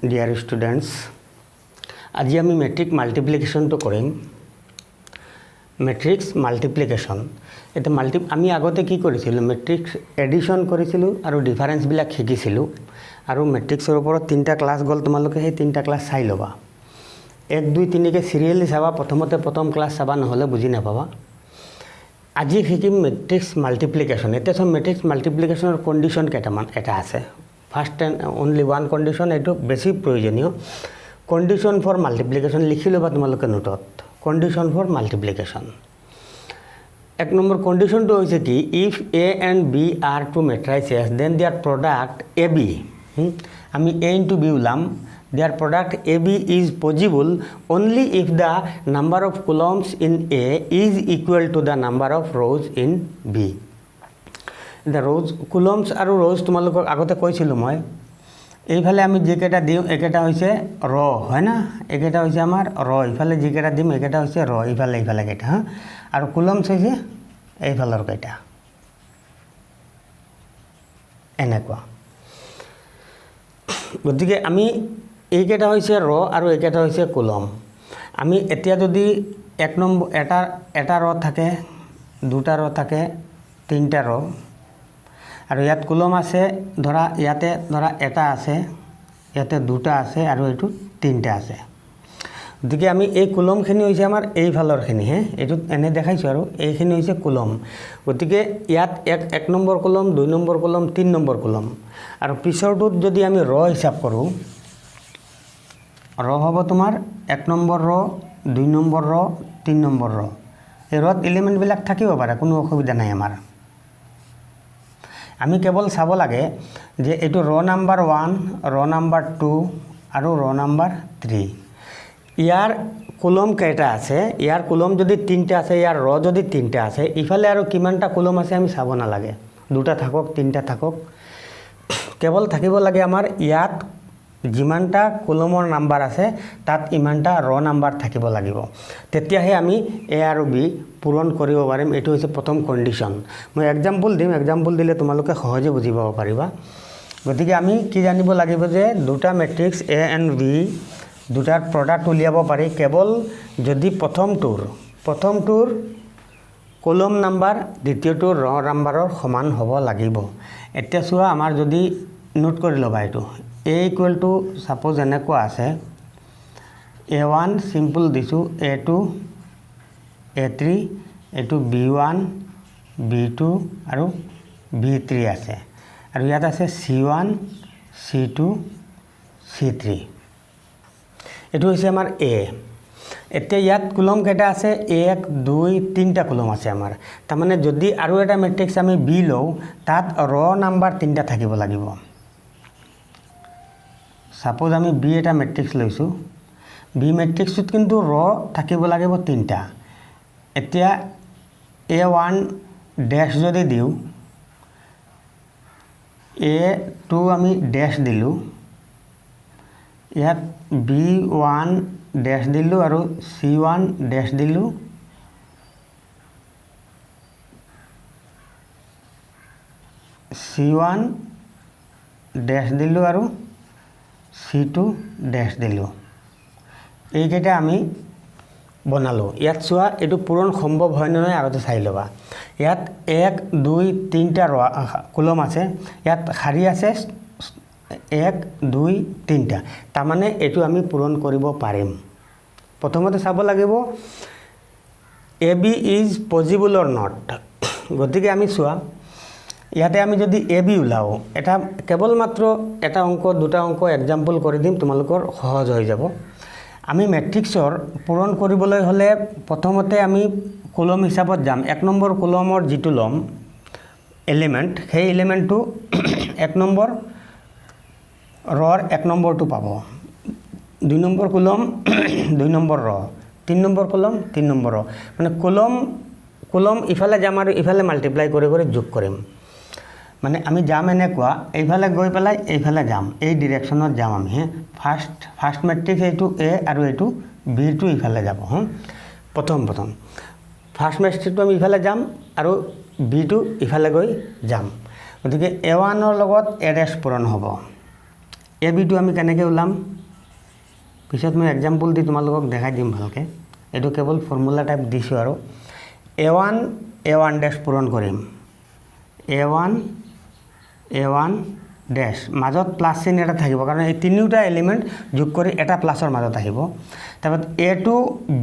Dear students, আজি আমি matric মাল্টিপ্লিকেশ্যনটো কৰিম। Matrix multiplication. এতিয়া আমি আগতে কি কৰিছিলোঁ, মেট্ৰিক্স এডিশ্যন কৰিছিলোঁ আৰু ডিফাৰেঞ্চবিলাক শিকিছিলোঁ। আৰু মেট্ৰিক্সৰ ওপৰত 3টা ক্লাছ গ'ল, তোমালোকে সেই 3টা ক্লাছ চাই ল'বা। 1, 2, 3কে চিৰিয়েলি চাবা, প্ৰথম ক্লাছ চাবা, নহ'লে বুজি নাপাবা। আজি শিকিম মেট্ৰিক্স মাল্টিপ্লিকেশ্যন। এতিয়া চব মেট্ৰিক্স মাল্টিপ্লিকেশ্যনৰ কণ্ডিশ্যন কেইটামান এটা আছে। First and only one condition, এইটো বেছি প্ৰয়োজনীয়। কণ্ডিশ্যন ফৰ মাল্টিপ্লিকেশ্যন লিখি ল'বা তোমালোকে নোটত। Condition for multiplication. 1 নম্বৰ কণ্ডিশ্যনটো হৈছে কি, if A and B are two matrices then their product A B, আমি এ ইনটু বি ওলাম, their product A B is possible only if the number of columns in A is equal to the number of rows in B. এতিয়া columns আৰু rose তোমালোকক আগতে কৈছিলোঁ মই। এইফালে আমি যিকেইটা দিওঁ এইকেইটা হৈছে ৰ, হয় না, এইকেইটা হৈছে আমাৰ ৰ, ইফালে যিকেইটা দিম এইকেইটা হৈছে ৰ, ইফালে কেইটা, হা। আৰু কুলম্বছ হৈছে এইফালৰ কেইটা, এনেকুৱা। গতিকে আমি এইকেইটা হৈছে ৰ আৰু এইকেইটা হৈছে কুলম। আমি এতিয়া যদি 1 নম্বৰ এটা ৰ থাকে, 2টা ৰ থাকে, 3টা ৰ, আৰু ইয়াত কুলম আছে, ধৰা ইয়াতে ধৰা এটা আছে, ইয়াতে 2টা আছে, আৰু এইটো 3টা আছে। গতিকে আমি এই কুলমখিনি হৈছে আমাৰ এইফালৰখিনি, এইটোত এনে দেখাইছোঁ, আৰু এইখিনি হৈছে কুলম। গতিকে ইয়াত 1 number coulomb, 2 number coulomb, 3 number coulomb. আৰু পিছৰটোত যদি আমি ৰ হিচাপ কৰোঁ, ৰ হ'ব তোমাৰ 1 নম্বৰ ৰ, 2 নম্বৰ ৰ, 3 নম্বৰ ৰ। এই ৰত এলিমেণ্টবিলাক থাকিব পাৰে, কোনো অসুবিধা নাই আমাৰ। আমি কেৱল চাব লাগে যে এইটো ৰ নাম্বাৰ 1, ৰ নাম্বাৰ 2 আৰু ৰ নাম্বাৰ 3। ইয়াৰ কুলম কেইটা আছে, ইয়াৰ কুলম যদি 3টা আছে, ইয়াৰ ৰ যদি 3টা আছে, ইফালে আৰু কিমানটা কুলম আছে আমি চাব নালাগে। 2টা থাকক, 3টা থাকক, কেৱল থাকিব লাগে আমাৰ ইয়াত যিমানটা কুলমৰ নাম্বাৰ আছে তাত ইমানটা ৰ নাম্বাৰ থাকিব লাগিব। তেতিয়াহে আমি এ আৰু বি পূৰণ কৰিব পাৰিম। এইটো হৈছে প্ৰথম কণ্ডিশ্যন। মই এক্সাম্পল দিম, এক্সাম্পল দিলে তোমালোকে সহজে বুজি পাব পাৰিবা। গতিকে আমি কি জানিব লাগিব যে 2টা মেট্ৰিক্স এ এণ্ড বি, 2টাৰ প্ৰডাক্ট উলিয়াব পাৰি কেৱল যদি প্ৰথমটোৰ কলম নাম্বাৰ দ্বিতীয়টোৰ ৰ নাম্বাৰৰ সমান হ'ব লাগিব। এতিয়া চোৱা, আমাৰ যদি নোট কৰি ল'বা, এইটো এ ইকুৱেল টু ছাপ'জ এনেকুৱা আছে, A1 চিম্পল দিছোঁ, A2, A3, এইটো B1, B2 আৰু B3 আছে, আৰু ইয়াত আছে C1, C2, C3। এইটো হৈছে আমাৰ এ। এতিয়া ইয়াত কুলম কেইটা আছে, 1, 2, 3টা কুলম আছে আমাৰ। তাৰমানে যদি আৰু এটা মেট্ৰিক্স আমি বি লওঁ, তাত ৰ নাম্বাৰ 3টা থাকিব লাগিব। ছাপ'জ আমি বি এটা মেট্ৰিক্স লৈছোঁ, বি মেট্ৰিক্সটোত কিন্তু ৰ থাকিব লাগিব 3টা। এতিয়া A1 ডেছ যদি দিওঁ, A2 আমি ডেছ দিলোঁ, ইয়াত B1 ডেছ দিলোঁ, আৰু C1 ডেছ দিলোঁ, C1 ডেছ দিলোঁ, আৰু C2 ডেছ দিলোঁ। এইকেইটা আমি বনালোঁ। ইয়াত চোৱা, এইটো পূৰণ সম্ভৱ হয় নে নহয় আগতে চাই ল'বা। ইয়াত 1, 2, 3টা কুলম আছে, ইয়াত শাৰী আছে 1, 2, 3টা। তাৰমানে এইটো আমি পূৰণ কৰিব পাৰিম। প্ৰথমতে চাব লাগিব A B is possible or not. গতিকে আমি চোৱা, ইয়াতে আমি যদি এ বি ওলাওঁ, এটা কেৱল মাত্ৰ এটা অংক, 2টা অংক এক্সাম্পল কৰি দিম, তোমালোকৰ সহজ হৈ যাব। আমি মেট্ৰিক্সৰ পূৰণ কৰিবলৈ হ'লে প্ৰথমতে আমি কুলম হিচাপত যাম। 1 নম্বৰ কুলমৰ যিটো ল'ম এলিমেণ্ট, সেই এলিমেণ্টটো 1 নম্বৰ ৰৰ 1 নম্বৰটো পাব, 2 নম্বৰ কুলম 2 নম্বৰ ৰ, 3 নম্বৰ কুলম 3 নম্বৰ ৰ। মানে কুলম ইফালে যাম আৰু ইফালে মাল্টিপ্লাই কৰি যোগ কৰিম। মানে আমি যাম এনেকুৱা, এইফালে গৈ পেলাই এইফালে যাম, এই ডিৰেকশ্যনত যাম আমি। ফাৰ্ষ্ট মেট্ৰিক্স এইটো এ, আৰু এইটো বিটো ইফালে যাব। প্ৰথম ফাৰ্ষ্ট মেট্ৰিক্সটো আমি ইফালে যাম, আৰু বিটো ইফালে গৈ যাম। গতিকে A1ৰ লগত A' পূৰণ হ'ব, এ বিটো আমি কেনেকৈ ওলাম পিছত মই এক্সাম্পল দি তোমালোকক দেখাই দিম ভালকৈ এইটো কেৱল ফৰ্মুলা টাইপ দিছোঁ আৰু a1 ডেছ পূৰণ কৰিম a1 ডেছ মাজত প্লাছ চিন এটা থাকিব কাৰণ এই তিনিওটা এলিমেণ্ট যোগ কৰি এটা প্লাছৰ মাজত আহিব তাৰপিছত a2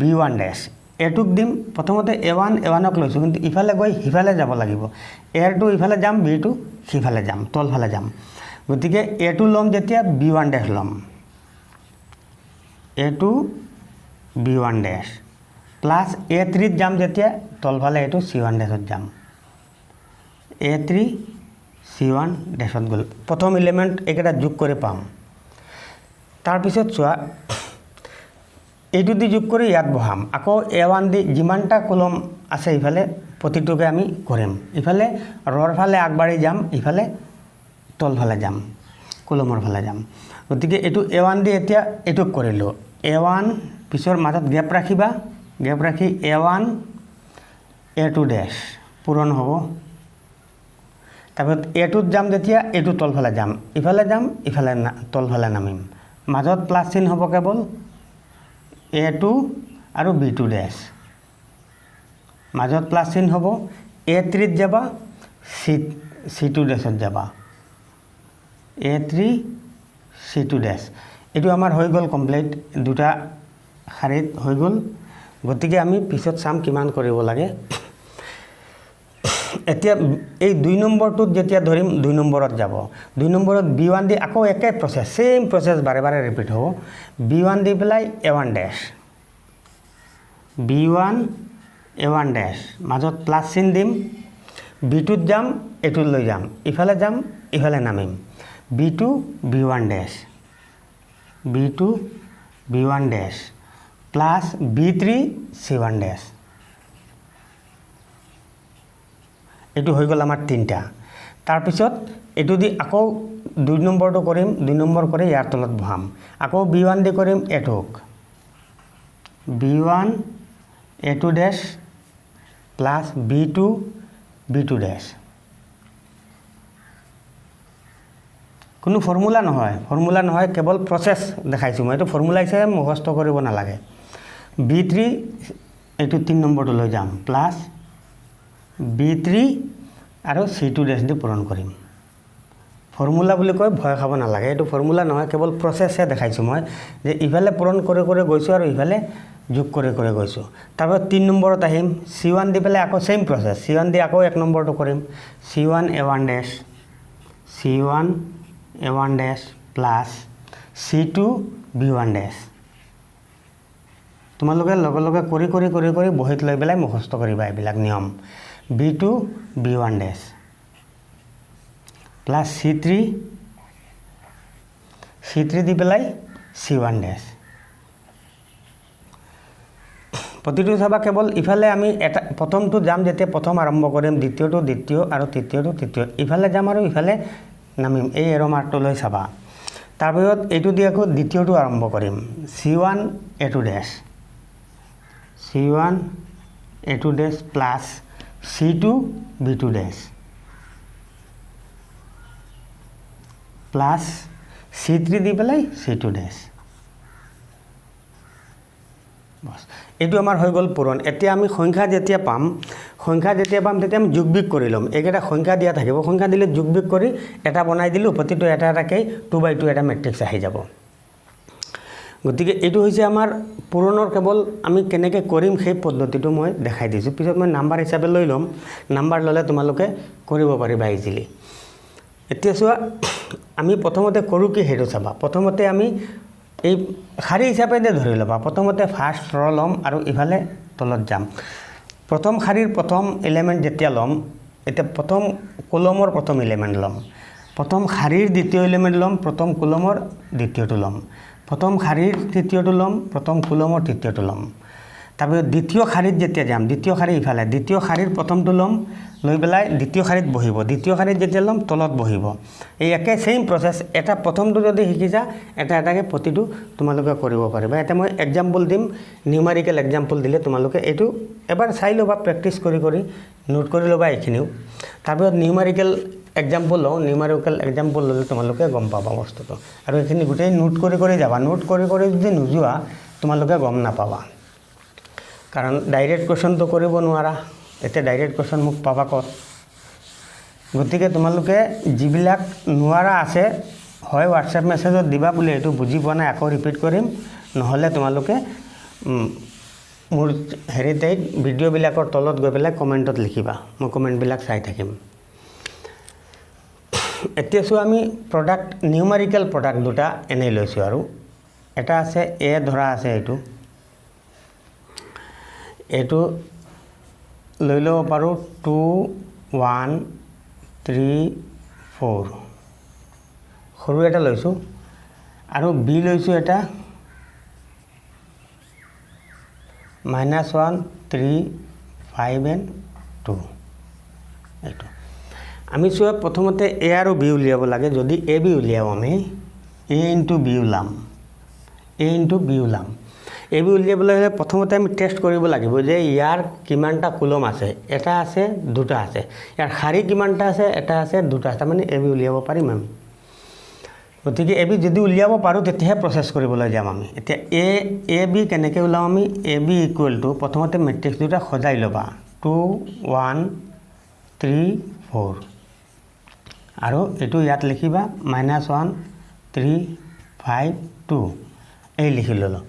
b1 ডেছ এটোক দিম প্ৰথমতে a1ক লৈছোঁ কিন্তু ইফালে গৈ সিফালে যাব লাগিব a2 ইফালে যাম b2 সিফালে যাম তলফালে যাম গতিকে a2 ল'ম যেতিয়া b1 ডেছ ল'ম a2 b1 ডেছ প্লাছ a3ত যাম যেতিয়া তলফালে এইটো c1 ডেছত যাম a3 c1 ডেছত গ'ল প্ৰথম এলিমেণ্ট এইকেইটা যোগ কৰি পাম তাৰপিছত চোৱা এইটো দি যোগ কৰি ইয়াত বহাম আকৌ a1 দি যিমানটা কলম আছে ইফালে প্ৰতিটোকে আমি কৰিম ইফালে ৰৰ ফালে আগবাঢ়ি যাম ইফালে তলফালে যাম কলমৰ ফালে যাম গতিকে এইটো a1 দি এতিয়া এইটোক কৰিলোঁ a1 পিছৰ মাজত গেপ ৰাখিবা গেপ ৰাখি a1 a2 ডেছ পূৰণ হ'ব তাৰপিছত a2ত যাম যেতিয়া এইটো তলফালে যাম ইফালে তলফালে নামিম মাজত প্লাছ চিন হ'ব কেৱল a2 আৰু b2 ডেছ মাজত প্লাছ চিন হ'ব a3ত যাবা c2 ডেছত যাবা a3 c2 ডেছ এইটো আমাৰ হৈ গ'ল কমপ্লিট দুটা শাৰীত হৈ গ'ল গতিকে আমি পিছত চাম কিমান কৰিব লাগে এতিয়া এই 2 নম্বৰটোত যেতিয়া ধৰিম 2 নম্বৰত যাব 2 নম্বৰত b1 দি আকৌ একে প্ৰচেছ সেম প্ৰচেছ বাৰে বাৰে ৰিপিট হ'ব b1 দি পেলাই a1 ডেছ b1 a1 ডেছ মাজত প্লাছ চিন দিম b2ত যাম এইটোত লৈ যাম ইফালে নামিম b2 b1 ডেছ b2 b1 ডেছ প্লাছ b3 c1 ডেছ এইটো হৈ গ'ল আমাৰ তিনিটা তাৰপিছত এইটো দি আকৌ 2 নম্বৰটো কৰিম 2 নম্বৰ কৰি ইয়াৰ তলত বহাম আকৌ b1 দি কৰিম এটোক b1 a2 ডেছ প্লাছ b2 b2 ডেছ কোনো ফৰ্মুলা নহয় কেৱল প্ৰচেছ দেখাইছোঁ মই এইটো ফৰ্মুলা হিচাপে মুখস্থ কৰিব নালাগে b3 এইটো 3 নম্বৰটো লৈ যাম প্লাছ b3 আৰু c2 ডেছ দি পূৰণ কৰিম ফৰ্মুলা বুলি কয় ভয় খাব নালাগে এইটো ফৰ্মুলা নহয় কেৱল প্ৰচেছহে দেখাইছোঁ মই যে ইফালে পূৰণ কৰি গৈছোঁ আৰু ইফালে যোগ কৰি গৈছোঁ তাৰপিছত 3 নম্বৰত আহিম c1 দি পেলাই আকৌ সেম প্ৰচেছ c1 দি আকৌ 1 নম্বৰটো কৰিম c1 a1 ডেছ প্লাছ c2 b1 ডেছ তোমালোকে লগে কৰি বহীত লৈ পেলাই মুখস্থ কৰিবা এইবিলাক নিয়ম b2 b1 ডেছ প্লাছ c3 দি পেলাই c1 ডেছ প্ৰতিটো চাবা কেৱল ইফালে আমি এটা প্ৰথমটো যাম যেতিয়া প্ৰথম আৰম্ভ কৰিম দ্বিতীয়টো দ্বিতীয় আৰু তৃতীয়টো তৃতীয় ইফালে যাম আৰু ইফালে নামিম এই এৰ' মাৰ্কটো লৈ চাবা তাৰপিছত এইটো দি আকৌ দ্বিতীয়টো আৰম্ভ কৰিম c1 a2 ডেছ প্লাছ c2 b2 ডেছ প্লাছ c3 দি পেলাই c2 ডেছ বস এইটো আমাৰ হৈ গ'ল পূৰণ এতিয়া আমি সংখ্যা যেতিয়া পাম তেতিয়া আমি যোগ বিয়োগ কৰি ল'ম এইকেইটা সংখ্যা দিয়া থাকিব সংখ্যা দিলে যোগ বিয়োগ কৰি এটা বনাই দিলোঁ প্ৰতিটো এটাকৈ 2x2 এটা মেট্ৰিক্স আহি যাব গতিকে এইটো হৈছে আমাৰ পূৰণৰ কেৱল আমি কেনেকৈ কৰিম সেই পদ্ধতিটো মই দেখাই দিছোঁ পিছত মই নাম্বাৰ হিচাপে লৈ ল'ম নাম্বাৰ ল'লে তোমালোকে কৰিব পাৰিবা ইজিলি এতিয়া চোৱা আমি প্ৰথমতে কৰোঁ কি সেইটো চাবা প্ৰথমতে আমি এই শাৰী হিচাপে ধৰি ল'বা প্ৰথমতে ফাৰ্ষ্ট ৰ ল'ম আৰু ইফালে তলত যাম প্ৰথম শাৰীৰ প্ৰথম এলিমেণ্ট যেতিয়া ল'ম এতিয়া প্ৰথম কলমৰ প্ৰথম এলিমেণ্ট ল'ম প্ৰথম শাৰীৰ দ্বিতীয় এলিমেণ্ট ল'ম প্ৰথম কলমৰ দ্বিতীয়টো ল'ম প্ৰথম শাৰীৰ তৃতীয়টো ল'ম প্ৰথম কলমৰ তৃতীয়টো ল'ম তাৰপিছত দ্বিতীয় শাৰীত যেতিয়া যাম দ্বিতীয় শাৰী ইফালে দ্বিতীয় শাৰীৰ প্ৰথমটো ল'ম লৈ পেলাই দ্বিতীয় শাৰীত বহিব দ্বিতীয় শাৰীত যেতিয়া ল'ম তলত বহিব এই একে সেম প্ৰচেছ এটা প্ৰথমটো যদি শিকিছা এটাকৈ প্ৰতিটো তোমালোকে কৰিব পাৰিবা এতিয়া মই এক্সাম্পল দিম নিউমাৰিকেল এক্সাম্পল দিলে তোমালোকে এইটো এবাৰ চাই ল'বা প্ৰেক্টিছ কৰি নোট কৰি ল'বা এইখিনিও তাৰপিছত নিউমাৰিকেল এক্সাম্পল লওঁ নিউমেৰিকেল এক্সাম্পল ল'লে তোমালোকে গম পাবা বস্তুটো আৰু এইখিনি গোটেই নোট কৰি যাবা নোট কৰি যদি নোযোৱা তোমালোকে গম নাপাবা কাৰণ ডাইৰেক্ট কোৱেশ্যনটো কৰিব নোৱাৰা এতিয়া ডাইৰেক্ট কোৱেশ্যন মোক পাবা ক'ত গতিকে তোমালোকে যিবিলাক নোৱাৰা আছে হয় হোৱাটছএপ মেছেজত দিবা বুলি এইটো বুজি পোৱা নাই আকৌ ৰিপিট কৰিম নহ'লে তোমালোকে মোৰ হেৰিতে ভিডিঅ'বিলাকৰ তলত গৈ পেলাই কমেণ্টত লিখিবা মই কমেণ্টবিলাক চাই থাকিম এতিয়া চোৱা আমি প্ৰডাক্ট নিউমেৰিকেল প্ৰডাক্ট দুটা এনেই লৈছোঁ আৰু এটা আছে এ ধৰা আছে এইটো লৈ ল'ব পাৰোঁ 2 1 3 4 সৰু এটা লৈছোঁ আৰু বি লৈছোঁ এটা -1 3 5 and 2 এইটো আমি চোৱা প্ৰথমতে এ আৰু বি উলিয়াব লাগে যদি এ বি উলিয়াও আমি A into B উলাম A B উলিয়াবলৈ হ'লে প্ৰথমতে আমি টেষ্ট কৰিব লাগিব যে ইয়াৰ কিমানটা কুলম আছে এটা আছে দুটা আছে ইয়াৰ শাৰী কিমানটা আছে এটা আছে দুটা আছে মানে এ বি উলিয়াব পাৰিম আমি গতিকে এ বি যদি উলিয়াব পাৰোঁ তেতিয়াহে প্ৰচেছ কৰিবলৈ যাম আমি এতিয়া এ বি কেনেকৈ ওলাম আমি এ বি ইকুৱেল টু প্ৰথমতে মেট্ৰিক্স দুটা সজাই ল'বা 2 1 3 4 আৰু এইটো ইয়াত লিখিবা -1 3 5 2 এই লিখি ল'লোঁ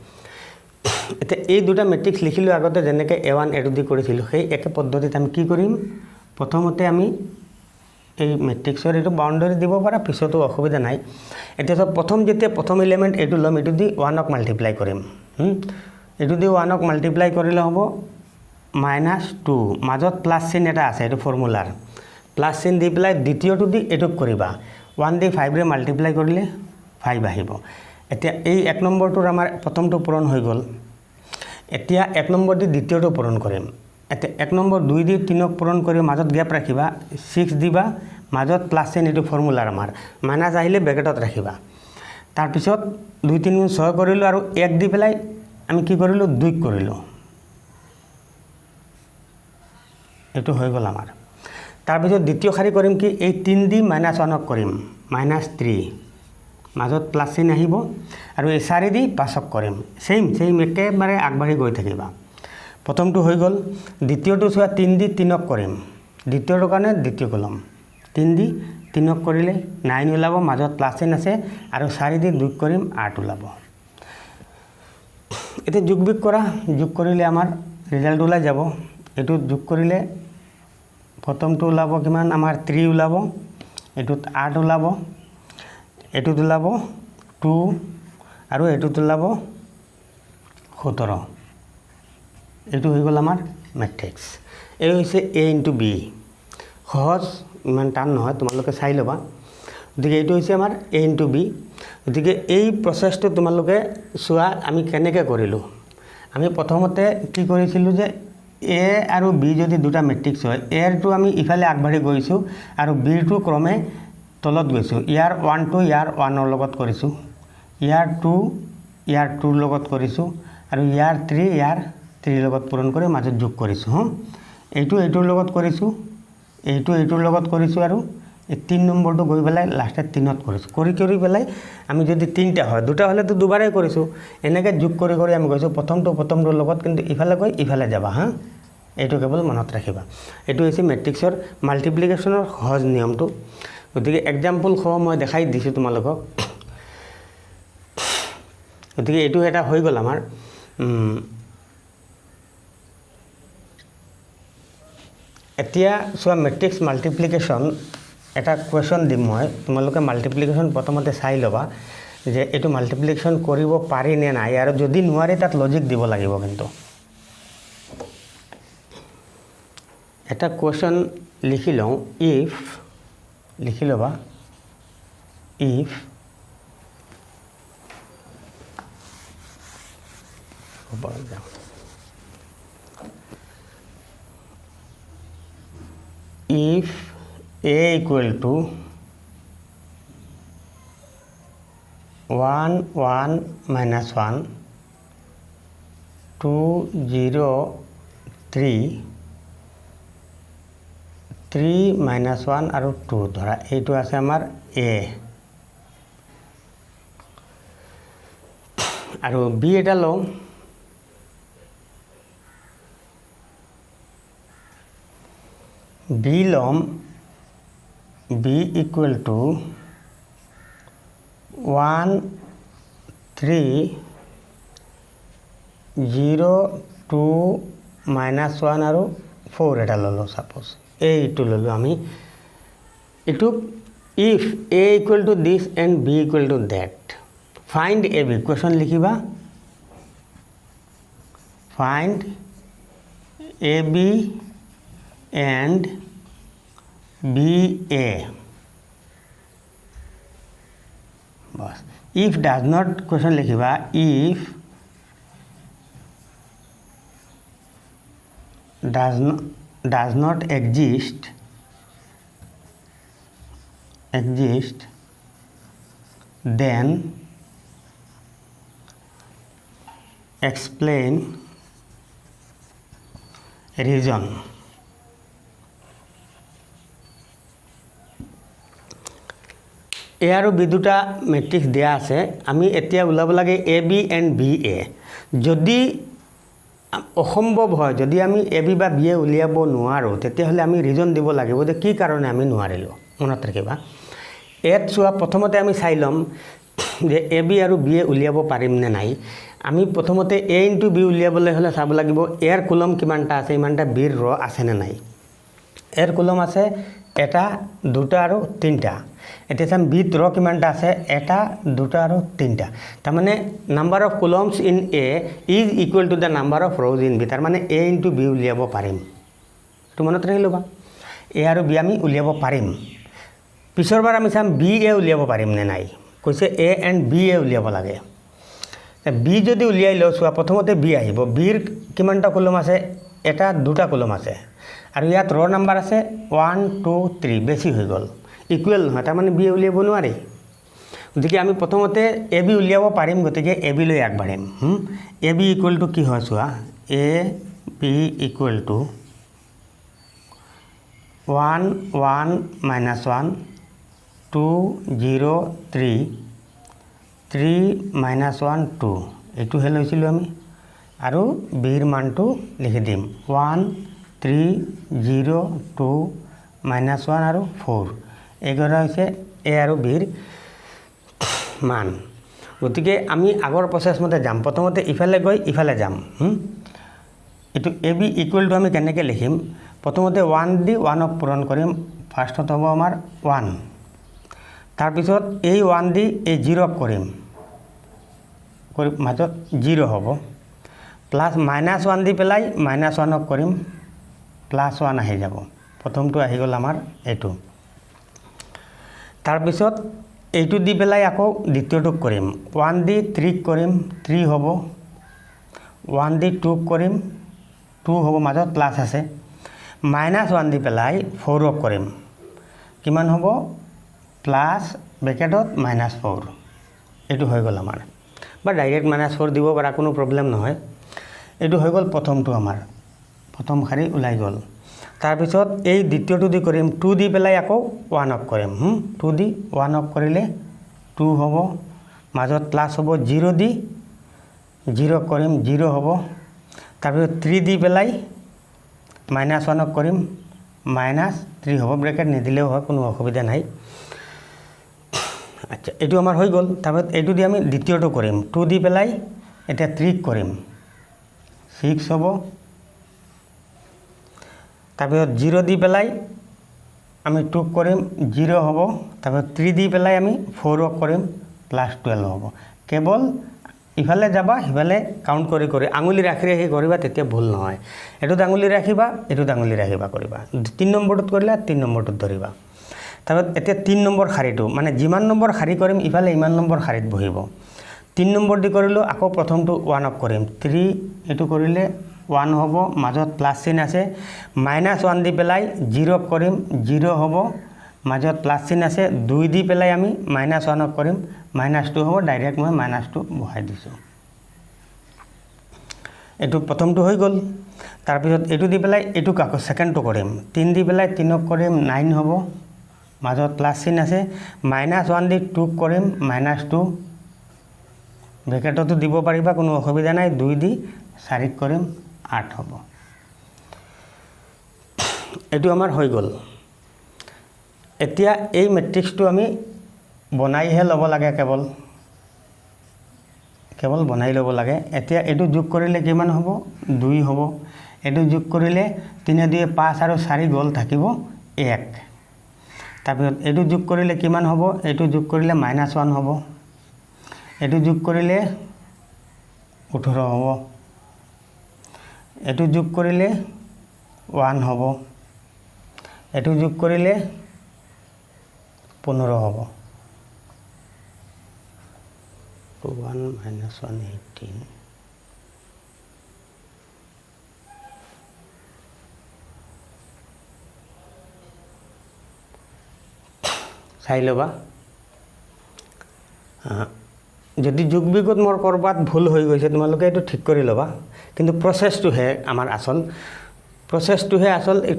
এতিয়া এই দুটা মেট্ৰিক্স লিখিলোঁ আগতে যেনেকৈ A1 A2 দি কৰিছিলোঁ সেই একে পদ্ধতিত আমি কি কৰিম প্ৰথমতে আমি এই মেট্ৰিক্সৰ এইটো বাউণ্ডাৰী দিব পাৰা পিছতো অসুবিধা নাই এতিয়া চব প্ৰথম এলিমেণ্ট এইটো ল'ম এইটো দি 1ক মাল্টিপ্লাই কৰিম এইটো দি 1ক মাল্টিপ্লাই কৰিলে হ'ব -2 মাজত প্লাছ চিন এটা আছে এইটো ফৰ্মুলাৰ প্লাছ চিন দি পেলাই দ্বিতীয়টো দি এইটোক কৰিবা 1 দি 5 ৰে মাল্টিপ্লাই কৰিলে 5 আহিব এতিয়া এই 1 নম্বৰটোৰ আমাৰ প্ৰথমটো পূৰণ হৈ গ'ল এতিয়া 1 নম্বৰ দি দ্বিতীয়টো পূৰণ কৰিম এতিয়া 1 নম্বৰ 2 দি 3ক পূৰণ কৰি মাজত গ্যাপ ৰাখিবা 6 দিবা মাজত প্লাছ চিন এইটো ফৰ্মুলাৰ আমাৰ মাইনাছ আহিলে ব্ৰেকেটত ৰাখিবা তাৰপিছত 2 3 6 কৰিলোঁ আৰু 1 দি পেলাই আমি কি কৰিলোঁ 2 কৰিলোঁ এইটো হৈ গ'ল আমাৰ তাৰপিছত দ্বিতীয় শাৰী কৰিম কি এই 3 দি -1ক কৰিম -3 মাজত প্লাছ চিন আহিব আৰু এই 4 দি 5ক কৰিম সেম একেবাৰে আগবাঢ়ি গৈ থাকিবা প্ৰথমটো হৈ গ'ল দ্বিতীয়টো চোৱা 3 দি 3ক কৰিম দ্বিতীয়টোৰ কাৰণে দ্বিতীয় কলম 3 দি 3ক কৰিলে 9 ওলাব মাজত প্লাছ চিন আছে আৰু 4 দি 2 কৰিম 8 ওলাব এতিয়া যোগ কৰিলে আমাৰ ৰিজাল্ট ওলাই যাব এইটো যোগ কৰিলে প্ৰথমটো ওলাব কিমান আমাৰ 3 ওলাব এইটোত 8 ওলাব এইটোত ওলাব 2 আৰু এইটোত ওলাব 17 এইটো হৈ গ'ল আমাৰ মেট্ৰিক্স এই হৈছে এ ইনটু বি সহজ ইমান টান নহয় তোমালোকে চাই ল'বা গতিকে এইটো হৈছে আমাৰ এ ইনটু বি গতিকে এই প্ৰচেছটো তোমালোকে চোৱা আমি কেনেকৈ কৰিলোঁ আমি প্ৰথমতে কি কৰিছিলোঁ যে এ আৰু বি যদি দুটা মেট্ৰিক্স হয় এৰটো আমি ইফালে আগবাঢ়ি গৈছোঁ আৰু বিৰটো ক্ৰমে তলত গৈছোঁ ইয়াৰ 1টো ইয়াৰ 1ৰ লগত কৰিছোঁ ইয়াৰ 2 ইয়াৰ 2ৰ লগত কৰিছোঁ আৰু ইয়াৰ 3 ইয়াৰ 3ৰ লগত পূৰণ কৰি মাজত যোগ কৰিছোঁ এইটোৰ লগত কৰিছোঁ এইটোৰ লগত কৰিছোঁ আৰু এই 3 নম্বৰটো গৈ পেলাই লাষ্টত 3ত কৰিছোঁ কৰি পেলাই আমি যদি 3টা হয় দুটা হ'লেতো দুবাৰেই কৰিছোঁ এনেকৈ যোগ কৰি আমি গৈছোঁ প্ৰথমটোৰ লগত কিন্তু ইফালে গৈ ইফালে যাবা এইটো কেৱল মনত ৰাখিবা এইটো হৈছে মেট্ৰিক্সৰ মাল্টিপ্লিকেশ্যনৰ সহজ নিয়মটো গতিকে এক্সাম্পল সহ মই দেখাই দিছোঁ তোমালোকক গতিকে এইটো এটা হৈ গ'ল আমাৰ এতিয়া চোৱা মেট্ৰিক্স মাল্টিপ্লিকেশ্যন এটা কুৱেশ্যন দিম মই তোমালোকে মাল্টিপ্লিকেশ্যন প্ৰথমতে চাই ল'বা যে এইটো মাল্টিপ্লিকেশ্যন কৰিব পাৰি নে নাই আৰু যদি নোৱাৰে তাত লজিক দিব লাগিব কিন্তু এটা কুৱেশ্যন লিখি লওঁ ইফ লিখি ল'বা if if a equal to 1 1 minus 1 2 0 3 3 - 1 আৰু 2 ধৰা এইটো আছে আমাৰ a আৰু b এটা লওঁ b ল'ম b equal to 1 3 0 2 -1 আৰু 4 এটা ল'লো সাপোজ এইটো ল'লো আমি এইটো if a equal to this and b equal to that find ab question লিখিবা find ab and ba बस if does not question लिखिबा if does not exist then explain reason a আৰু b দুটা matrix দিয়া আছে আমি এতিয়া উলাব লাগে ab and ba যদি অসম্ভৱ হয় যদি আমি ab বা ba উলিয়াব নোৱাৰো তেতিয়াহলে আমি ৰিজন দিব লাগিব যে কি কাৰণে আমি নোৱাৰিলো মনত ৰাখিবা এত চোৱা প্ৰথমতে আমি চাই লম যে ab আৰু ba উলিয়াব পাৰিম নে নাই আমি প্ৰথমতে a * b উলিয়াবলৈ হলে চাব লাগিব এৰ কুলম কিমানটা আছে ইমানটা b ৰ আছে নে নাই এৰ কুলম আছে এটা দুটা আৰু তিনটা এতিয়া চাম b ৰ কিমানটা আছে এটা দুটা আৰু তিনটা তাৰ মানে number of columns in a is equal to the number of rows in b তাৰ মানে a * b উলিয়াব পাৰিম তো মনত ৰাখি লবা a আৰু b আমি উলিয়াব পাৰিম পিছৰবাৰ আমি চাম b a উলিয়াব পাৰিম নে নাই কৈছে a and b a উলিয়াব লাগে b যদি উলিয়াই লও চোৱা প্ৰথমতে b আহিব b ৰ কিমানটা কুলম আছে এটা দুটা কুলম আছে আৰু ইয়াত ৰ নাম্বাৰ আছে 1 2 3 বেছি হৈ গল ইকুৱেল নহয় তাৰ মানে b উলিয়াব নোৱাৰি গতিকে আমি প্ৰথমতে ab উলিয়াব পাৰিম গতিকে ab লৈ আগবাঢ়িম ab ইকুৱেল টু কি হয় চোৱা a b ইকুৱেল টু 1 1 - 1 2 0 3 3 - 1 2 এইটো হে লৈছিলো আমি আৰু b ৰ মানটো লিখি দিম 1 3 0 2 -1 আৰু 4 এগৰা হৈছে a আৰু b ৰ মান গতিকে আমি আগৰ প্ৰসেছ মতে যাম প্ৰথমতে ইফালে গৈ ইফালে যাম এটো ab ইকুৱেল টু আমি কেনেকৈ লিখিম প্ৰথমতে 1 দি 1 ক পূৰণ কৰিম ফাৰ্ষ্টত হ'ব আমাৰ 1 তাৰ পিছত এই 1 দি এই 0 কৰিম মাজত 0 হ'ব প্লাস -1 দি পেলাই -1 ক কৰিম +1 আহি যাব প্ৰথমটো আহি গল আমাৰ এটো তাৰ পিছত এইটো দি পেলাই আকৌ দ্বিতীয়টো কৰিম 1 দি 3 কৰিম 3 হ'ব 1 দি 2 কৰিম 2 হ'ব মাজত প্লাস আছে -1 দি পেলাই 4 ক কৰিম কিমান হ'ব প্লাস ব্ৰেকেটত -4 এটো হৈ গল আমাৰ বা ডাইৰেক্ট -4 দিব পাৰা কোনো প্ৰবলেম নহয় এটো হৈ গল প্ৰথমটো আমাৰ প্ৰথম খাৰি উলাই গল তাৰ পিছত এই দ্বিতীয়টো দি কৰিম 2 দি পেলাই আকৌ 1 ক কৰিম 2 দি 1 ক কৰিলে 2 হ'ব মাজত প্লাস হ'ব 0 দি 0 কৰিম 0 হ'ব তাৰ পিছত 3 দি পেলাই -1 ক কৰিম -3 হ'ব ব্ৰেকেট নিদিলেও হয় কোনো অসুবিধা নাই আচ্ছা এটো আমাৰ হৈ গল তাৰপিছত এটো দি আমি দ্বিতীয়টো কৰিম 2 দি পেলাই এটা 3 কৰিম 6 হ'ব তাৰপিছত 0 দি পেলাই আমি 2 কৰিম 0 হ'ব তাৰপিছত 3 দি পেলাই আমি 4 কৰিম +12 হ'ব কেৱল ইফালে যাবা হিফালে কাউন্ট কৰি কৰি আঙুলি ৰাখি ৰাখি কৰিবা তেতিয়া ভুল নহয় এটো আঙুলি ৰাখিবা এটো আঙুলি ৰাখিবা কৰিবা 3 নম্বৰটোত কৰিলা 3 নম্বৰটোত ধৰিবা তাৰপিছত এতিয়া 3 নম্বৰ খাৰিটো মানে যিমান নম্বৰ খাৰি কৰিম ইফালে ইমান নম্বৰ খাৰিত বহিব 3 নম্বৰ দি কৰিলো আকৌ প্ৰথমটো 1 ক কৰিম 3 এটো কৰিলে 1 হ'ব মাজত প্লাস চিন আছে -1 দি পেলাই 0 কৰিম 0 হ'ব মাজত প্লাস চিন আছে 2 দি পেলাই আমি -1 কৰিম -2 হ'ব ডাইৰেক্ট মই -2 বহাই দিছো এইটো প্ৰথমটো হৈ গ'ল তাৰপিছত এইটো দি পেলাই এইটো কাকো সেকেন্ডটো কৰিম 3 দি পেলাই 3ক কৰিম 9 হ'ব মাজত প্লাস চিন আছে -1 দি 2 কৰিম -2 ব্ৰেকেটটো দিব পাৰিবা কোনো অসুবিধা নাই 2 দি 4 কৰিম 8 হ'ব এইটো আমাৰ হৈ গ'ল এতিয়া এই ম্যাট্ৰিক্সটো আমি বনাইহে ল'ব লাগে কেৱল বনাই ল'ব লাগে এতিয়া এইটো যোগ কৰিলে কিমান হ'ব 2 হ'ব এইটো যোগ কৰিলে 3 2 5 আৰু 4 গ'ল থাকিব 1 তাৰপিছত এইটো যোগ কৰিলে কিমান হ'ব এইটো যোগ কৰিলে -1 হ'ব এইটো যোগ কৰিলে 18 হ'ব এইটো যোগ কৰিলে 1 হ'ব এইটো যোগ কৰিলে 15 হ'ব 1 - 1 18 চাই ল'বা যদি যোগ বিয়োগত মোৰ কৰবাত ভুল হৈ গৈছে তোমালোকে এইটো ঠিক কৰি ল'বা কিন্তু প্ৰচেছটোহে আমাৰ আসল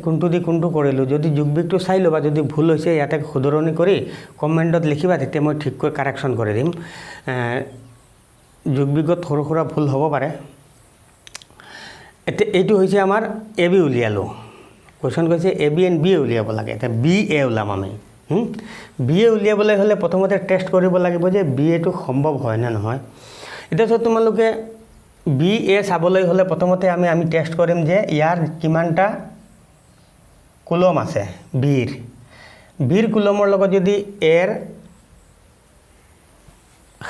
কোনটো দি কোনটো কৰিলোঁ যদি যোগ বিয়োগটো চাই ল'বা যদি ভুল হৈছে ইয়াতে শুধৰণি কৰি কমেণ্টত লিখিবা তেতিয়া মই ঠিককৈ কাৰেকশ্যন কৰি দিম যোগ বিয়োগত সৰু সুৰা ভুল হ'ব পাৰে এতিয়া এইটো হৈছে আমাৰ এ বি উলিয়ালোঁ কোৱেশ্যন কৈছে এ বি এণ্ড বি উলিয়াব লাগে এতিয়া বি এ ওলাম আমি বি এ উলিয়াবলৈ হ'লে প্ৰথমতে টেষ্ট কৰিব লাগিব যে বি এটো সম্ভৱ হয় নে নহয় এতিয়া তোমালোকে বি এ চাবলৈ হ'লে প্ৰথমতে আমি টেষ্ট কৰিম যে ইয়াৰ কিমানটা কুলম আছে বিৰ কুলমৰ লগত যদি এৰ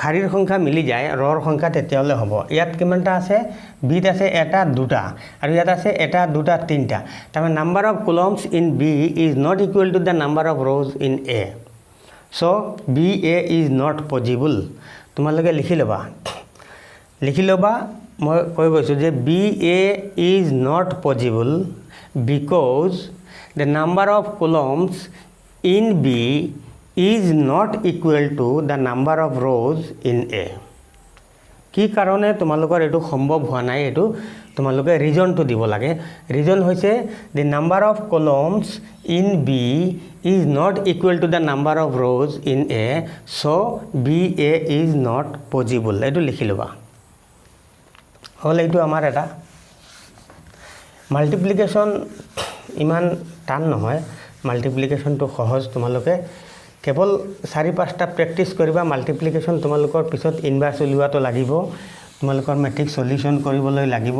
শাৰীৰ সংখ্যা মিলি যায় ৰৰ সংখ্যা তেতিয়াহ'লে হ'ব ইয়াত কিমানটা আছে বিত আছে এটা দুটা আৰু ইয়াত আছে এটা দুটা তিনটা তাৰমানে number of columns in B is not equal to the number of rows in A so' B A is not possible তোমালোকে লিখি ল'বা মই কৈ গৈছোঁ যে B A is not possible because the number of columns in B is not equal to the number of rows in A কি কাৰণে তোমালোকৰ এটো সম্ভৱ হোৱা নাই এটো তোমালোকে ৰিজনটো দিব লাগে ৰিজন হৈছে the number of columns in B is not equal to the number of rows in A so BA is not possible এটো লিখি লবা হল এটো আমাৰ এটা মাল্টিপ্লিকেশন ইমান টান নহয় মাল্টিপ্লিকেশনটো সহজ তোমালোকে কেৱল 4-5টা প্ৰেক্টিস কৰিবা মাল্টিপ্লিকেশন তোমালোকৰ পিছত ইনভাৰ্স উলিওৱাটো লাগিব তোমালোকৰ ম্যাট্ৰিক্স সলিউশন কৰিবলৈ লাগিব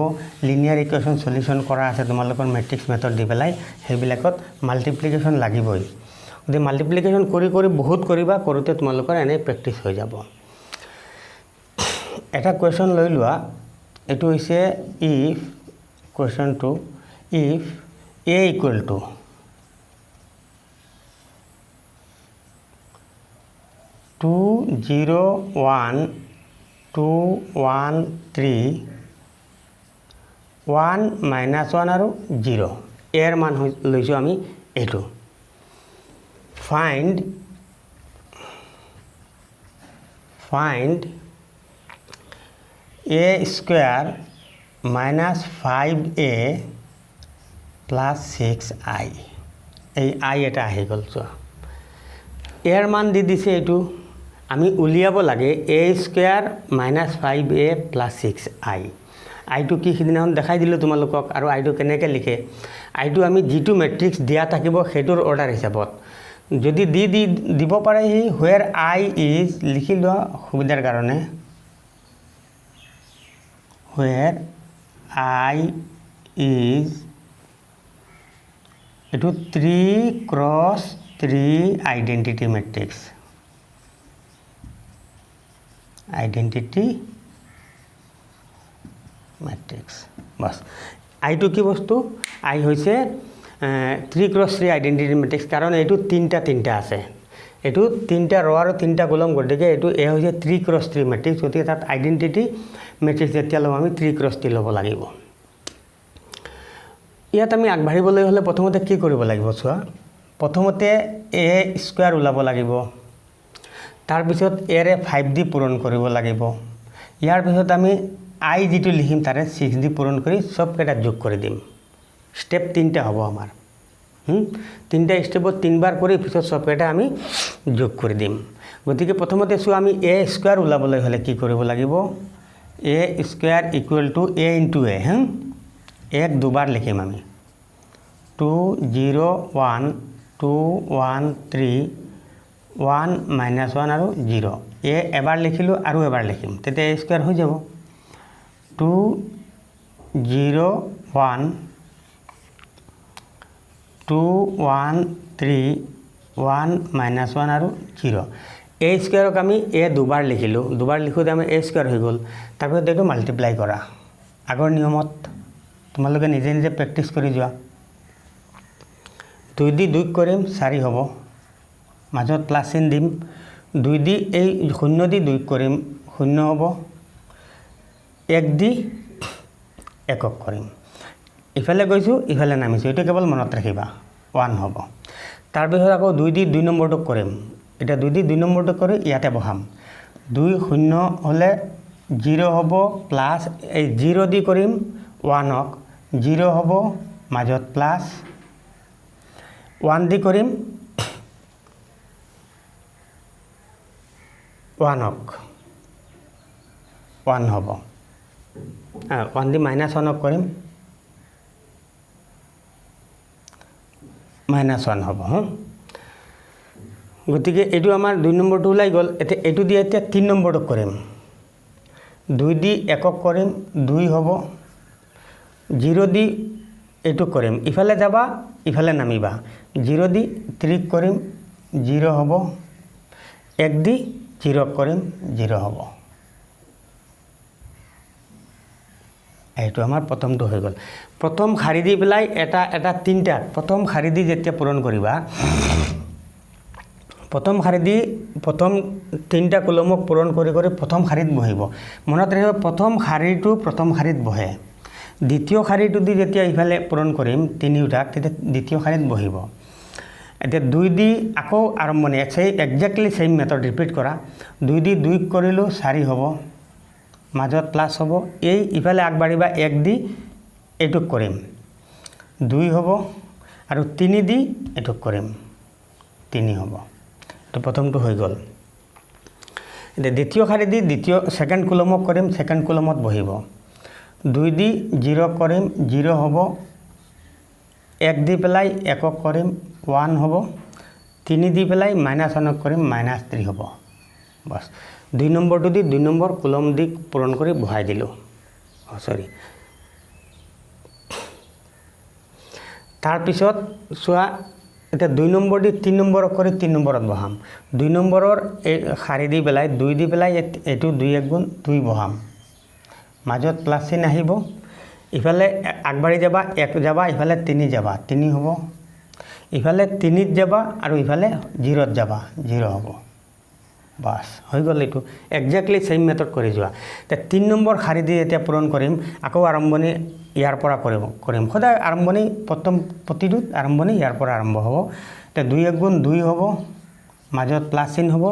লিনিয়াৰ ইকুৱেশ্যন সলিউশন কৰা আছে তোমালোকৰ ম্যাট্ৰিক্স মেথড দি পেলাই হেবিলাকত মাল্টিপ্লিকেশন লাগিবই যদি মাল্টিপ্লিকেশন কৰি বহুত কৰিবা কৰোতে তোমালোকৰ এনে প্ৰেক্টিস হৈ যাব এটা কোৱেশ্যন লৈ লোৱা এটো হৈছে ইফ কোৱেশ্যনটো ইফ a equal to 2 0 1 2 1 3 1 -1 আৰু 0 এৰ মান লৈছো আমি এটো find a square minus 5a plus 6i এই i এটা আহি গল চোৱা এৰ মান দি দিছে এটো আমি উলিয়াব লাগে a square minus 5a plus 6i i টো কি সিদিনাখন দেখাই দিলো তোমালোকক আৰু i টো কেনেকৈ লিখে i টো আমি যেটো ম্যাট্ৰিক্স দিয়া থাকিব হেটোৰ অৰ্ডাৰ হিচাপত যদি দিব পাৰে হি where i is লিখি লোৱা সুবিধাৰ কাৰণে where i is এটো 3x3 identity matrix বাস i টো কি বস্তু i হৈছে 3x3 identity matrix কাৰণ এটো তিনটা আছে এটো তিনটা ৰ আৰু তিনটা কলম গতিকে এটো এ হৈছে 3x3 matrix গতিকে তাত identity matrix যেতিয়া লম আমি 3x3 লব লাগিব ইয়াত আমি আগবাঢ়িবলৈ হলে প্ৰথমতে কি কৰিব লাগিব চোৱা প্ৰথমতে a স্কয়াৰ উলাব লাগিব তাৰ পিছত a ৰে 5d পূৰণ কৰিব লাগিব ইয়াৰ পিছত আমি আই যেটো লিখিম তাৰে 6 দি পূৰণ কৰি সবকেইটা যোগ কৰি দিম স্টেপ 3টা হ'ব আমাৰ তিনটা স্টেপত 3বাৰ কৰি পিছত সবকেইটা আমি যোগ কৰি দিম গতিকে প্ৰথমতে চোৱা আমি a স্কয়াৰ উলাবলৈ হলে কি কৰিব লাগিব a square equal to a into a এক দুবাৰ লিখিম আমি 2 0 1 2 1 3 1 -1 আৰু 0 a এবাৰ লিখিলো আৰু এবাৰ লিখিম তেতিয়া a স্কয়াৰ হৈ যাব 2 0 1 2 1 3 1 -1 আৰু 0 a স্কয়াৰক আমি a দুবাৰ লিখিলো দুবাৰ লিখোতে আমি a স্কয়াৰ হৈ গল তাৰপিছত এইটো মাল্টিপ্লাই কৰা আগৰ নিয়মত তোমালোকে নিজে নিজে প্ৰেক্টিস কৰি যোৱা 2 দি 2 কৰিম 4 হ'ব মাজত প্লাস চিন দিম 2 দি এই 0 দি 2 কৰিম 0 হ'ব 1 দি একক কৰিম ইফালে গৈছো ইফালে নামিছো এটা কেৱল মনত ৰাখিবা 1 হ'ব তাৰ পিছত আকৌ 2 দি 2 নম্বৰটো কৰিম এটা 2 দি 2 নম্বৰটো কৰি ইয়াতে বহাম 2 0 হলে 0 হ'ব প্লাস এই 0 দি কৰিম 1 ক 0 হ'ব মাজত প্লাস 1 দি কৰিম 1 ক 1 হ'ব 1 দি -1 ক কৰিম -1 হ'ব গতিকে এটো আমাৰ 2 নম্বৰটো ওলাই গল এতে এটো দি এতিয়া 3 নম্বৰটো কৰিম 2 দি একক কৰিম 2 হ'ব 0 দি এটো কৰিম ইফালে যাবা ইফালে নামিবা 0 দি 3 কৰিম 0 হ'ব 1 দি 0 কৰিম 0 হ'ব এইটো আমাৰ প্ৰথমটো হৈ গল প্ৰথম খাৰি দি পেলাই এটা এটা তিনটা প্ৰথম খাৰি দি যেতিয়া পূৰণ কৰিবা প্ৰথম খাৰি দি প্ৰথম তিনটা কলমক পূৰণ কৰি কৰি প্ৰথম খাৰিত বহিব মনত ৰাখিব প্ৰথম খাৰিটো প্ৰথম খাৰিত বহে দ্বিতীয় খাৰিটো দি যেতিয়া ইফালে পূৰণ কৰিম তিনিটা তেতিয়া দ্বিতীয় খাৰিত বহিব এতিয়া 2 দি আকৌ আৰম্ভণি এক্স্যাক্টলি সেম মেথড ৰিপিট কৰা 2 দি 2 কৰিলো 4 হ'ব মাজত প্লাস হ'ব এই ইফালে আগবাঢ়িবা 1 দি এটুক কৰিম 2 হ'ব আৰু 3 দি এটুক কৰিম 3 হ'ব তো প্ৰথমটো হৈ গল এতিয়া দ্বিতীয় খাৰি দি দ্বিতীয় সেকেন্ড কলমক কৰিম সেকেন্ড কলমত বহিব 2 দি 0 কৰিম 0 হ'ব 1 দি পেলাই একক কৰিম 1 হ'ব 3 দি পেলাই -1 কৰিম -3 হ'ব বাস 2 নম্বৰটো দি 2 নম্বৰ কলম দি পূৰণ কৰি বহাই দিলো সৰি তাৰ পিছত সোয়া এটা 2 নম্বৰ দি 3 নম্বৰ কৰি 3 নম্বৰত বহাম 2 নম্বৰৰ এই খাৰি দি পেলাই 2 দি পেলাই এটো 2 1 গুণ 2 বহাম মাজত প্লাস চিন আহিব ইফালে আগবাঢ়ি যাবা 1 যাবা ইফালে 3 যাবা 3 হ'ব ইফালে 3ত যাবা আৰু ইফালে 0ত যাবা 0 হ'ব বাস হৈ গল এটো এক্স্যাক্টলি সেম মেথড কৰি যোৱা তে 3 নম্বৰ খাৰি দি এতিয়া পূৰণ কৰিম আকৌ আৰম্ভণি ইয়াৰ পৰা কৰিম সদায় আৰম্ভণি প্ৰথম প্ৰতিটো আৰম্ভণি ইয়াৰ পৰা আৰম্ভ হ'ব তে 2 1 গুণ 2 হ'ব মাজত প্লাস চিন হ'ব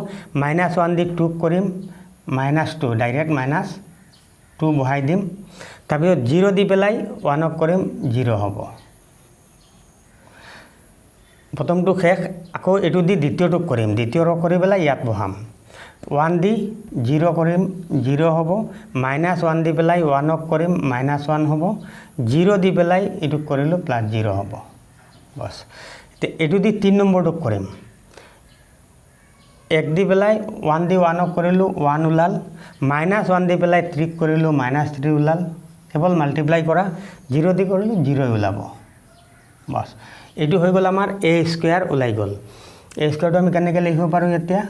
-1 দি 2 কৰিম -2 ডাইৰেক্ট -2 বহাই দিম তাৰপিছত 0 দি পেলাই 1 কৰিম 0 হ'ব প্ৰথমটো শেষ আকৌ এটো দি দ্বিতীয়টো কৰিম দ্বিতীয়টো কৰি পেলাই ইয়াত বহাম 1 দি 0 কৰিম 0 হ'ব -1 দি পেলাই 1 কৰিম -1 হ'ব 0 দি পেলাই এটো কৰিলো +0 হ'ব বাস তে এটো দি 3 নম্বৰটো কৰিম 1 দি পেলাই 1 দি 1 কৰিলো 1 উলাল -1 দি পেলাই 3 কৰিলো -3 উলাল কেৱল মাল্টিপ্লাই কৰা 0 দি কৰিলো 0 উলাব বাস এটো হৈ গল আমাৰ a স্কয়াৰ ওলাই গল a স্কয়াৰটো আমি কেনেকৈ লিখিব পাৰো এতিয়া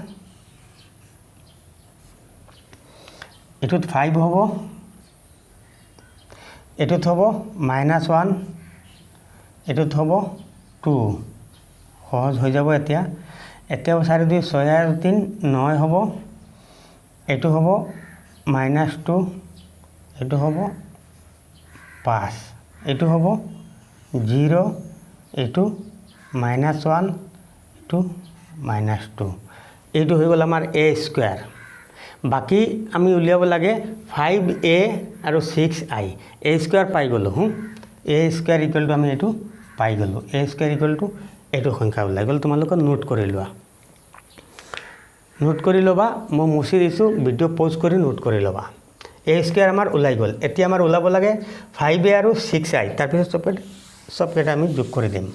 এটোত 5 হ'ব এটোত হ'ব -1 এটোত হ'ব 2 সহজ হৈ যাব এতিয়া 4 2 6 আৰু 3 9 হ'ব এটো হ'ব -2 এটো হ'ব 5 এটো হ'ব 0 এটো -1 এটো -2 এইটো হৈ গল আমাৰ a স্কয়াৰ বাকী আমি উলিয়াব লাগে 5a আৰু 6i a স্কয়াৰ পাই গলো a স্কয়াৰ ইকুৱেল টু আমি এটো পাই গলো a স্কয়াৰ ইকুৱেল টু এটো সংখ্যা ওলাই গল তোমালোক নোট কৰি লোৱা নোট কৰি লবা মই মুছি দিছো ভিডিও পজ কৰি নোট কৰি লবা a স্কয়াৰ আমাৰ ওলাই গল এতিয়া আমাৰ ওলাব লাগে 5a আৰু 6i তাৰ পিছত সব কেটা আমি যোগ কৰি দিম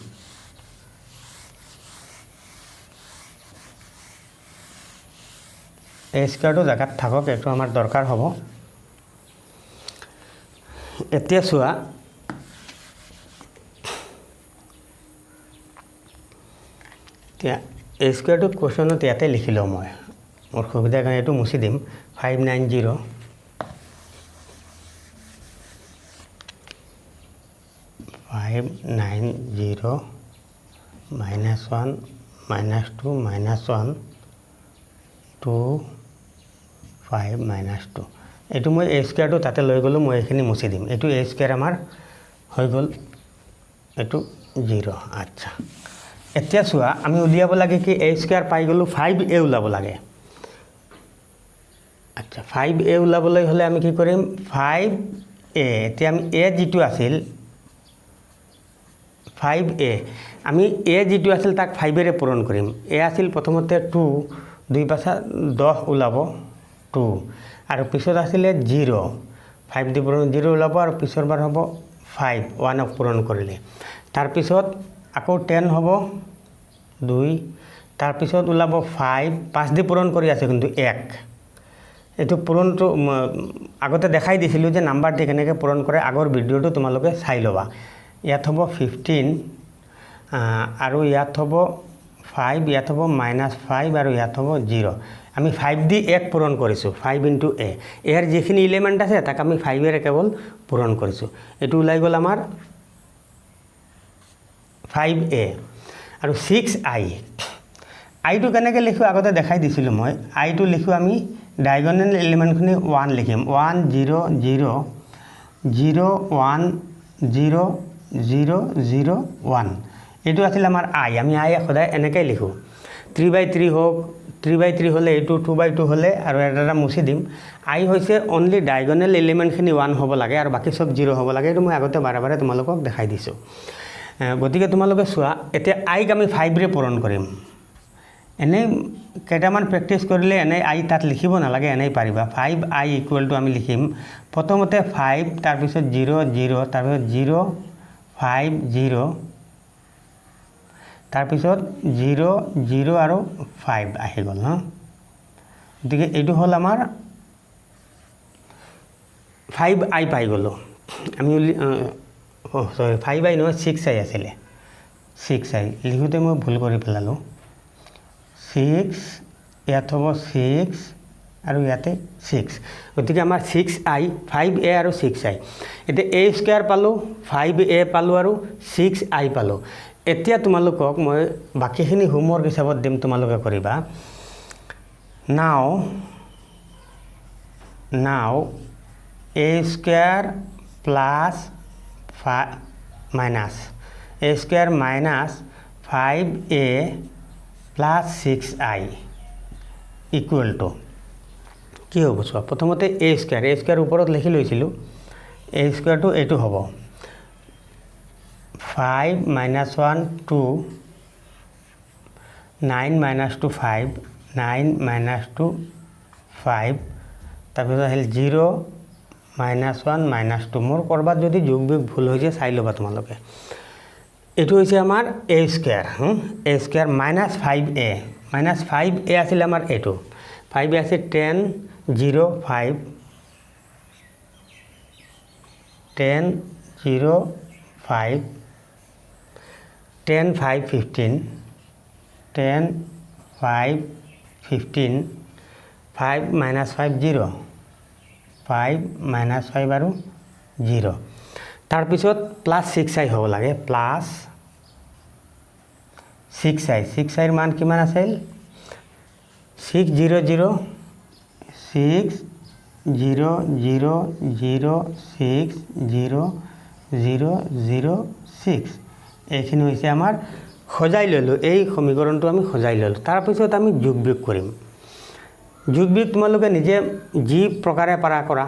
a স্কয়াৰটো জাগাত থাকক এটো আমাৰ দৰকাৰ হ'ব এতিয়া চোৱা এতিয়া a স্কয়াৰটো কোৱেশ্চনত ইয়াতে লিখিলো মই মোৰ সুবিধাৰ কাৰণে এটো মুছি দিম 590 minus 1 minus 2 minus 1 2 5 minus 2 এটো মই a স্কয়াৰটো তাতে লৈ গলো মই এখিনি মুছি দিম এটো a স্কয়াৰ আমাৰ হৈ গল এটো 0 আচ্ছা এতিয়া চোৱা আমি উলিয়াব লাগে কি a স্কয়াৰ পাই গলো 5a উলাব লাগে আচ্ছা 5a উলাবলৈ হলে আমি কি কৰিম 5a এতিয়া আমি a যেটো আছিল 5a আমি a যেটো আছিল তাক 5 এৰে পূৰণ কৰিম a আছিল প্ৰথমতে 2 দুই পাছা 10 উলাব 2 আৰু পিছত আছিল 0 5 দি পূৰণ 0 উলাব আৰু পিছৰ বাৰ হ'ব 5 1 ক পূৰণ কৰিলে তাৰ পিছত আকৌ 10 হ'ব 2 তাৰ পিছত উলাব 5 5 দি পূৰণ কৰি আছে কিন্তু 1 এটো পূৰণটো আগতে দেখাই দিছিলো যে নাম্বাৰ দি কেনেকৈ পূৰণ কৰে আগৰ ভিডিওটো তোমালোকে চাই লবা ইয়াত হ'ব 15 আৰু ইয়াত হ'ব 5 ইয়াত হ'ব -5 আৰু ইয়াত হ'ব 0 আমি 5 দি 1 পূৰণ কৰিছো 5 * a এৰ যেখিনি এলিমেন্ট আছে তাক আমি 5 এৰে কেৱল পূৰণ কৰিছো এটো ওলাই গল আমাৰ 5a আৰু 6i i টো কেনেকৈ লিখো আগতে দেখাই দিছিলো মই i টো লিখো আমি ডায়াগোনাল এলিমেন্টখিনি 1 লিখিম 1 0 0 0 1 0 0 0 1 এটো আছিল আমাৰ i আমি i সদায় এনেকৈ লিখো 3/3 হোক 3/3 হলে এটো 2/2 হলে আৰু এটা মুছি দিম i হৈছে অনলি ডায়াগোনাল এলিমেন্টখিনি 1 হ'ব লাগে আৰু বাকি সব 0 হ'ব লাগে এটো মই আগতে বাৰে তোমালোকক দেখাই দিছো গতিকে তোমালোকে চোৱা এতিয়া i ক আমি 5 ৰে পূৰণ কৰিম এনে কেটামান প্ৰেক্টিস কৰিলে এনে i তাত লিখিব নালাগে এনে পাৰিবা 5i = আমি লিখিম প্ৰথমতে 5 তাৰ পিছত 0 0 তাৰ পিছত 0 5 0 তাৰ পিছত 0 0 আৰু 5 আহি গল না গতিকে এটো হল আমাৰ 5i পাই গলো আমি সৰি 5i নহয় 6i আছিল 6i লিখোতে মই ভুল কৰি পেলালো 6 ইয়াত হ'ব 6 আৰু ইয়াতে 6 গতিকে আমাৰ 6i 5a আৰু 6i এতিয়া a স্কয়াৰ পালো 5a পালো আৰু 6i পালো এতিয়া তোমালোকক মই বাকিখিনি হোমৱৰ্ক হিচাপত দিম তোমালোকে কৰিবা now a square plus minus a square minus 5a plus 6i equal to কি হ'ব চোৱা প্ৰথমতে a স্কয়াৰ ওপৰত লিখি লৈছিলো a স্কয়াৰটো এটো হ'ব 5 - 1 2 9 - 2 5 9 - 2 5 তাৰপিছত আহিল 0 -1 -2 মোৰ কৰবাত যদি যোগ বিয়োগ ভুল হৈ যায় চাই লবা তোমালোকে এটো হৈছে আমাৰ a square a square - 5a আছিল আমাৰ এটো 5a আছে 10 0 5 10 0 5 10 5 15 10 5 15 5 - 5 0 5 - 5 আৰু 0 তাৰ পিছত প্লাস 6i হ'ব লাগে প্লাস 6i ৰ মান কিমান আছিল 6 0 0 6 0 0 0 6 0 0 0 6 এইখিনি হৈছে আমাৰ সজাই ললো এই সমীকৰণটো আমি সজাই ললো তাৰ পিছত আমি যোগ বিয়োগ কৰিম যোগ বিয়োগ তোমালোকে নিজে যি প্ৰকাৰে পাৰা কৰা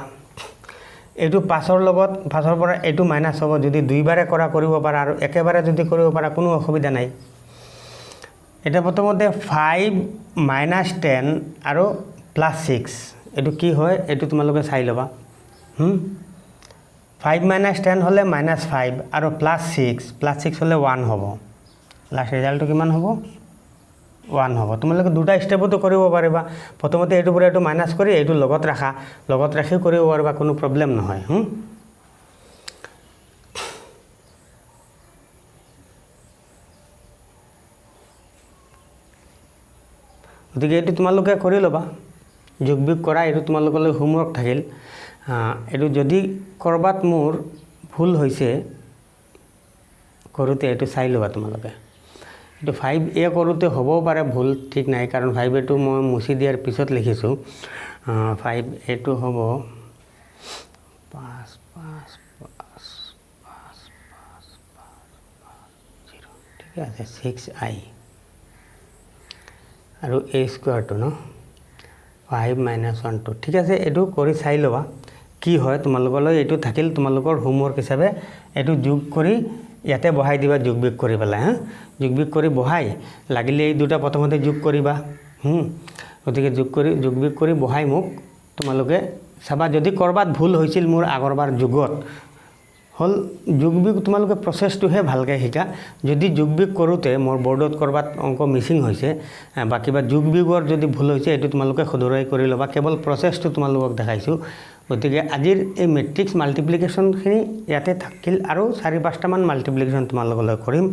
এইটো 5ৰ লগত 5ৰ পৰা এইটো মাইনাছ হ'ব যদি দুইবাৰে কৰা কৰিব পাৰা আৰু একেবাৰে যদি কৰিব পাৰা কোনো অসুবিধা নাই এটা প্ৰথমতে 5 - 10 আৰু +6 এইটো কি হয় এইটো তোমালোকে চাই ল'বা 5 - 10 হ'লে -5 আৰু +6 হ'লে 1 হ'ব লাষ্ট ৰিজাল্টটো কিমান হ'ব 1 হ'ব তোমালোকে দুটা ষ্টেপতো কৰিব পাৰিবা প্ৰথমতে এইটো পৰা এইটো মাইনাছ কৰি এইটো লগত ৰাখি কৰিব পাৰিবা কোনো প্ৰব্লেম নহয় গতিকে এইটো তোমালোকে কৰি ল'বা যোগ বিয়োগ কৰা এইটো তোমালোকলৈ হোমৱৰ্ক থাকিল এইটো যদি কৰবাত মোৰ ভুল হৈছে কৰোঁতে এইটো চাই ল'বা তোমালোকে এইটো 5a কৰোঁতে হ'বও পাৰে ভুল ঠিক নাই কাৰণ 5aটো মই মুছি দিয়াৰ পিছত লিখিছোঁ 5aটো হ'ব 5 5 5 5 0 ঠিক আছে 6i আৰু a স্কোৱাৰটো ন 5 - 1 2 ঠিক আছে এইটো কৰি চাই ল'বা কি হয় তোমালোকলৈ এইটো থাকিল তোমালোকৰ হোমৱৰ্ক হিচাপে এইটো যোগ কৰি ইয়াতে বহাই দিবা যোগ বিয়োগ কৰি পেলাই যোগ বিয়োগ কৰি বহাই লাগিলে এই দুটা প্ৰথমতে যোগ কৰিবা গতিকে যোগ বিয়োগ কৰি বহাই মোক তোমালোকে চাবা যদি কৰবাত ভুল হৈছিল মোৰ আগৰবাৰ যোগত হল যোগ বিয়োগ তোমালোকে প্ৰচেছটোহে ভালকৈ শিকা যদি যোগ বিয়োগ কৰোঁতে মোৰ বৰ্ডত কৰবাত অংক মিছিং হৈছে বা কিবা যোগ বিয়োগৰ যদি ভুল হৈছে এইটো তোমালোকে শুধৰাই কৰি ল'বা কেৱল প্ৰচেছটো তোমালোকক দেখাইছোঁ গতিকে আজিৰ এই মেট্ৰিক্স মাল্টিপ্লিকেশ্যনখিনি ইয়াতে থাকিল আৰু 4-5টামান মাল্টিপ্লিকেশ্যন তোমালোকলৈ কৰিম